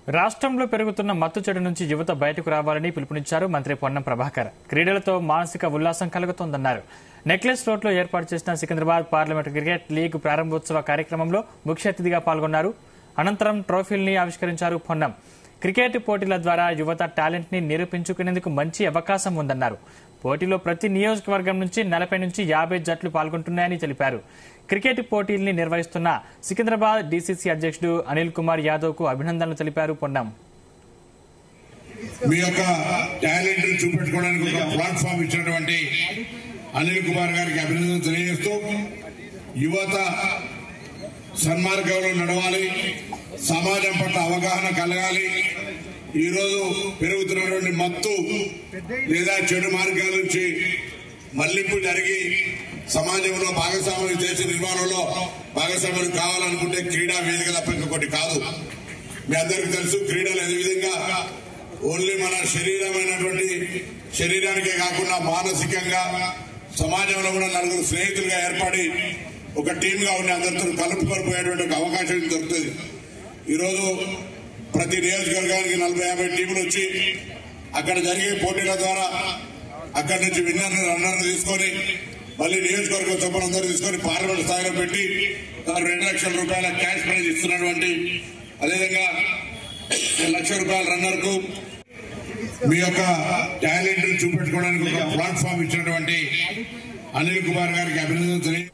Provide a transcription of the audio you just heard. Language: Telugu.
రాష్ట్రంలో పెరుగుతున్న మత్తు చెడు నుంచి యువత బయటకు రావాలని పిలుపునిచ్చారు మంత్రి పొన్నం ప్రభాకర్. క్రీడలతో మానసిక ఉల్లాసం కలుగుతోందన్నారు. నెక్లెస్ రోడ్లో ఏర్పాటు చేసిన సికింద్రాబాద్ పార్లమెంట్ క్రికెట్ లీగ్ ప్రారంభోత్సవ కార్యక్రమంలో ముఖ్య అతిథిగా పాల్గొన్నారు. అనంతరం ట్రోఫీల్ని ఆవిష్కరించారు పొన్నం. క్రికెట్ పోటీల ద్వారా యువత టాలెంట్ ని నిరూపించుకునేందుకు మంచి అవకాశం ఉందన్నారు. పోటీలో ప్రతి నియోజకవర్గం నుంచి 40 నుంచి 50 జట్లు పాల్గొంటున్నాయని తెలిపారు. క్రికెట్ పోటీల్ని నిర్వహిస్తున్న సికింద్రాబాద్ డీసీసీ అధ్యక్షుడు అనిల్ కుమార్ యాదవ్ కు అభినందనలు తెలిపారు పొన్నం. మీ యొక్క టాలెంట్ చూపెట్టుకోవడానికి ఒక ప్లాట్ఫామ్ ఇచ్చినటువంటి అనిల్ కుమార్ గారికి అభినందనలు తెలియజేస్తూ, యువత సన్మార్గంలో నడవాలి, సమాజం పట్ల అవగాహన కలగాలి. ఈ రోజు పెరుగుతున్నటువంటి మత్తు లేదా చెడు మార్గాల నుంచి మళ్లింపు జరిగి సమాజంలో భాగస్వామ్యం చేసే నిర్మాణంలో భాగస్వామ్యం కావాలనుకుంటే క్రీడా వేదిక తప్ప ఇంకొకటి కాదు. మీ అందరికీ తెలుసు, క్రీడలు ఏ విధంగా ఓన్లీ మన శరీరానికే కాకుండా మానసికంగా సమాజంలో కూడా నలుగురు స్నేహితులుగా ఏర్పడి ఒక టీమ్ గా ఉండి అందరితో కలుపుకొని పోయేటువంటి ఒక అవకాశం దొరుకుతుంది. ఈరోజు ప్రతి నియోజకవర్గానికి 40-50 టీములు వచ్చి అక్కడ జరిగే పోటీల ద్వారా అక్కడి నుంచి రన్నర్ను తీసుకొని మళ్ళీ నియోజకవర్గం చొప్పున అందరూ తీసుకొని పార్లమెంట్ స్థాయిలో పెట్టి 2 లక్షల రూపాయల క్యాష్ ప్రైజ్ ఇస్తున్నటువంటి, అదేవిధంగా 1 లక్ష రూపాయల రన్నర్ కు మీ యొక్క టాలెంట్ చూపెట్టుకోవడానికి ఒక ప్లాట్ఫామ్ ఇచ్చినటువంటి అనిల్ కుమార్ గారికి అభినందనలు తెలియ